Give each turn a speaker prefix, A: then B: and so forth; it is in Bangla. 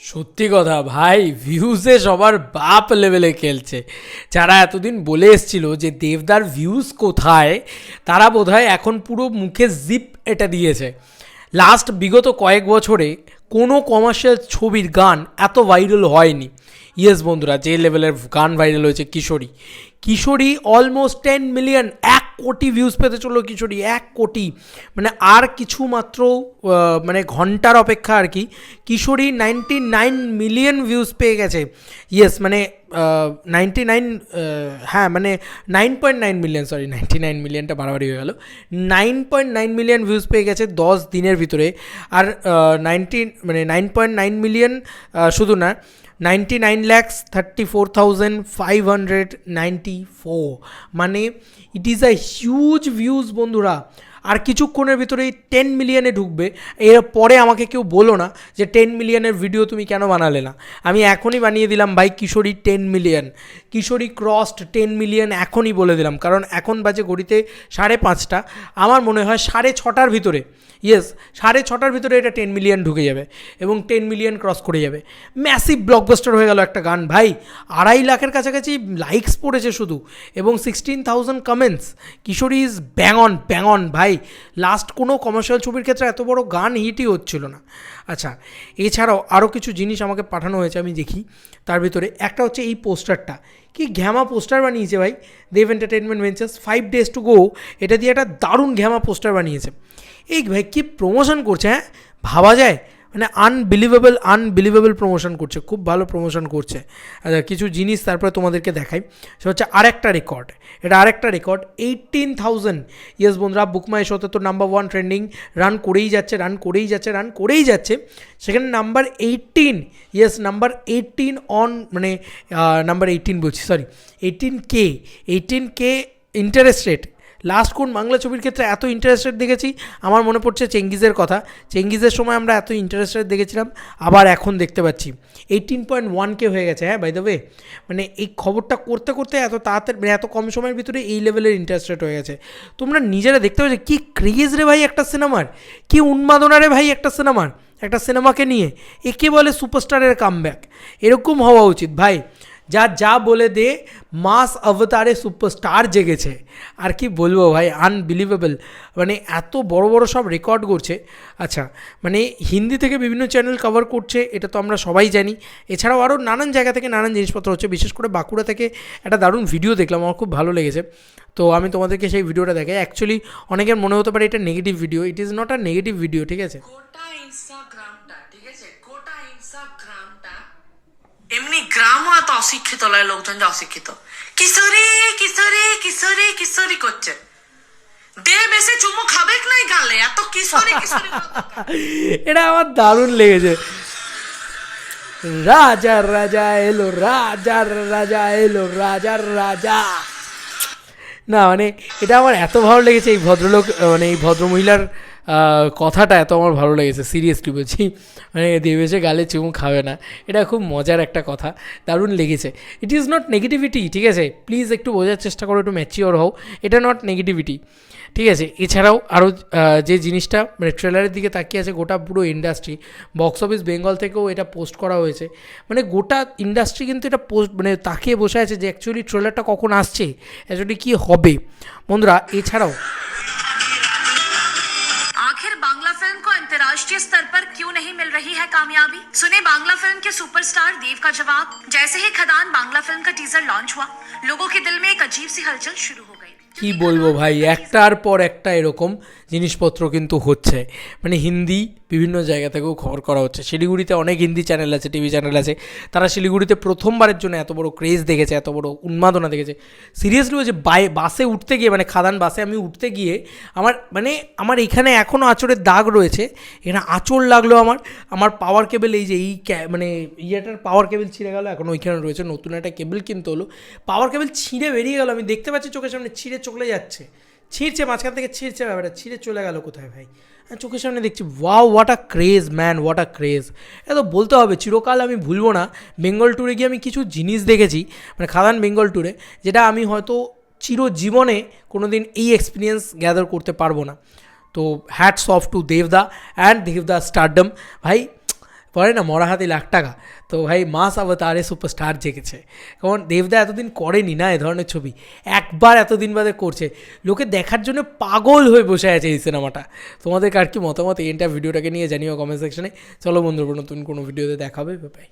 A: সত্যি কথা ভাই, ভিউজে সবার বাপ লেভেলে খেলছে। যারা এতদিন বলে এসছিল যে দেবদার ভিউজ কোথায়, তারা বোধহয় এখন পুরো মুখে জিপ এটা দিয়েছে। লাস্ট বিগত কয়েক বছরে কোনো কমার্শিয়াল ছবির গান এত ভাইরাল হয়নি। ইয়েস বন্ধুরা, যে লেভেলের গান ভাইরাল হয়েছে কিশোরী। কিশোরী অলমোস্ট 10 মিলিয়ন, 1 কোটি ভিউজ পেতে চললো কিশোরী, 1 কোটি। মানে আর কিছু মাত্র মানে ঘন্টার অপেক্ষা আর কি। কিশোরী 99 মিলিয়ন ভিউজ পেয়ে গেছে। ইয়েস মানে 99, হ্যাঁ মানে 9.9 মিলিয়ন, সরি 99 মিলিয়নটা বাড়াবাড়ি হয়ে গেল। 9.9 মিলিয়ন ভিউজ পেয়ে গেছে 10 দিনের ভিতরে। আর 9.9 মিলিয়ন শুধু না, 99,34,594, মানে it is a huge views বন্ধুরা। আর কিছুক্ষণের ভিতরেই 10 মিলিয়নে ঢুকবে। এর পরে আমাকে কেউ বলো না যে 10 মিলিয়নের ভিডিও তুমি কেন বানালে না। আমি এখনই বানিয়ে দিলাম ভাই, কিশোরী 10 মিলিয়ন, কিশোরী ক্রসড 10 মিলিয়ন এখনই বলে দিলাম। কারণ এখন বাজে ঘড়িতে 5:30, আমার মনে হয় 6:30টার ভিতরে, ইয়েস 6:30টার ভিতরে এটা 10 মিলিয়ন ঢুকে যাবে এবং 10 মিলিয়ন ক্রস করে যাবে। ম্যাসিভ ব্লকবাস্টার হয়ে গেল একটা গান ভাই। 2.5 লাখের কাছাকাছি লাইকস পড়েছে শুধু, এবং 16,000 comments. Kishori is bang on ভাই। লাস্ট কোনো কমার্শিয়াল ছবির ক্ষেত্রে এত বড় গান হিটই হচ্ছিল না। আচ্ছা, এছাড়াও আরও কিছু জিনিস আমাকে পাঠানো হয়েছে, আমি দেখি। তার ভিতরে একটা হচ্ছে এই পোস্টারটা, কি ঘ্যামা পোস্টার বানিয়েছে ভাই দেব entertainment ventures. 5 days to go, এটা দিয়ে একটা দারুণ ঘ্যামা পোস্টার বানিয়েছে। এই ভাই কী প্রমোশন করছে, হ্যাঁ ভাবা যায়, মানে আনবিলিভেবল প্রমোশন করছে, খুব ভালো প্রমোশন করছে। আচ্ছা, কিছু জিনিস তারপরে তোমাদেরকে দেখাই। সেটা হচ্ছে আরেকটা রেকর্ড, এটা আরেকটা রেকর্ড 18,000। ইয়েস বন্ধুরা, বুকমাই শোতে তো নাম্বার 1 ট্রেন্ডিং রান করেই যাচ্ছে। সেখানে নাম্বার 18, ইয়েস নাম্বার 18 অন, মানে নাম্বার 18 বলছি, sorry 18K interest rate. Last কোন বাংলা ছবির ক্ষেত্রে এত ইন্টারেস্টেড দেখেছি, আমার মনে পড়ছে চেঙ্গিজের কথা। চেঙ্গিজের সময় আমরা এত ইন্টারেস্টেড দেখেছিলাম, আবার এখন দেখতে পাচ্ছি 18.1K হয়ে গেছে। হ্যাঁ বাই দ্য ওয়ে, মানে এই খবরটা করতে করতে এত তাড়াতাড়ি, মানে এত কম সময়ের ভিতরে এই লেভেলের ইন্টারেস্টেড হয়ে গেছে। তোমরা নিজেরা দেখতে পাচ্ছ কী ক্রেজ রে ভাই একটা সিনেমার, কী উন্মাদনা রে ভাই একটা সিনেমাকে নিয়ে। একে বলে সুপারস্টারের কামব্যাক। এরকম হওয়া উচিত ভাই। যা বলে দে, মাস অবতারে সুপারস্টার জেগেছে। আর কি বলবো ভাই, আনবিলিভেবল, মানে এত বড় বড় সব রেকর্ড করছে। আচ্ছা, মানে হিন্দি থেকে বিভিন্ন চ্যানেল কভার করছে, এটা তো আমরা সবাই জানি। এছাড়াও আরও নানান জায়গা থেকে নানান জিনিসপত্র হচ্ছে। বিশেষ করে বাঁকুড়া থেকে একটা দারুণ ভিডিও দেখলাম, আমার খুব ভালো লেগেছে। তো আমি তোমাদেরকে সেই ভিডিওটা দেখাই। অ্যাকচুয়ালি অনেকের মনে হতে পারে এটা negative video, it is not a negative video, ঠিক আছে।
B: এমনি গ্রামও এত অশিক্ষিত লয়, লোকজন যে অশিক্ষিত, কিশোরী কিশোরী কিশোরী কিশোরী করছে। দেব এসে চুমু খাবে নাই গালে, এত কিশোরী কিশোরী।
A: এটা আমার দারুণ লেগেছে। রাজার রাজা এলো, রাজার রাজা। না মানে এটা আমার এত ভালো লেগেছে, এই ভদ্রলোক মানে এই ভদ্রমহিলার কথাটা এত আমার ভালো লেগেছে, সিরিয়াসলি বলছি। মানে দেবেশে গালে চুমু খাবে না, এটা খুব মজার একটা কথা, দারুণ লেগেছে। ইট ইজ নট নেগেটিভিটি, ঠিক আছে, প্লিজ একটু বোঝার চেষ্টা করো, একটু ম্যাচিওর হও, এটা নট নেগেটিভিটি, ঠিক আছে। এছাড়াও আরও যে জিনিসটা, মানে ট্রেলারের দিকে তাকিয়ে আছে গোটা পুরো ইন্ডাস্ট্রি। বক্স অফিস বেঙ্গল থেকেও এটা পোস্ট করা হয়েছে, মানে গোটা ইন্ডাস্ট্রি কিন্তু এটা পোস্ট, মানে তাকিয়ে বসে আছে যে অ্যাকচুয়ালি ট্রেলারটা কখন আসছে, অ্যাকচুয়ালি কী হবে বন্ধুরা। এছাড়াও
B: बांग्ला फिल्म को अंतर्राष्ट्रीय स्तर पर क्यों नहीं मिल रही है कामयाबी? सुने बांग्ला फिल्म के सुपरस्टार देव का जवाब। जैसे ही खदान बांग्ला फिल्म का टीजर लॉन्च हुआ, लोगों के दिल में एक अजीब सी हलचल शुरू हो गई।
A: কি বলবো ভাই, একটার পর একটা এরকম জিনিসপত্র কিন্তু হচ্ছে, মানে হিন্দি বিভিন্ন জায়গা থেকেও খবর করা হচ্ছে। শিলিগুড়িতে অনেক হিন্দি চ্যানেল আছে, টিভি চ্যানেল আছে, তারা শিলিগুড়িতে প্রথমবারের জন্য এত বড় ক্রেজ দেখেছে, এত বড় উন্মাদনা দেখেছে। সিরিয়াসলি হচ্ছে বাসে উঠতে গিয়ে, মানে খাদান বাসে আমি উঠতে গিয়ে আমার এখানে এখনও আঁচড়ের দাগ রয়েছে, এখানে আঁচড় লাগলো আমার পাওয়ার কেবল, এই যে এই মানে ইয়েটার পাওয়ার কেবল ছিঁড়ে গেলো, এখন ওইখানে রয়েছে, নতুন একটা কেবল কিনতে হলো। পাওয়ার কেবল ছিঁড়ে বেরিয়ে গেলো, আমি দেখতে পাচ্ছি চোখের সামনে ছিঁড়ে চলে যাচ্ছে, ছিঁড়ছে মাঝখান থেকে, ছিঁড়ছে ব্যাপারটা, ছিঁড়ে চলে গেল কোথায় ভাই, চোখের সামনে দেখছি। Wow, what a craze man, what a craze. এ তো বলতে হবে, চিরকাল আমি ভুলবো না, বেঙ্গল ট্যুরে গিয়ে আমি কিছু জিনিস দেখেছি, মানে খাদান বেঙ্গল ট্যুরে, যেটা আমি হয়তো চিরজীবনে কোনো দিন এই এক্সপিরিয়েন্স গ্যাদার করতে পারবো না। তো হ্যাটস অফ টু দেবদা অ্যান্ড দেবদা স্টারডম ভাই। পরে না মরা হাতি লাখ টাকা। তো ভাই মাস অবতারে সুপারস্টার জেগেছে, কারণ দেবদা এতদিন করেনি না এ ধরনের ছবি, একবার এতদিন বাদে করছে, লোকে দেখার জন্য পাগল হয়ে বসে আছে এই সিনেমাটা। তোমাদের কার কি মতামত এই এন্টার ভিডিওটাকে নিয়ে জানিও কমেন্ট সেকশনে। চলো বন্ধুরা, নতুন কোনো ভিডিওতে দেখাবে, বাই।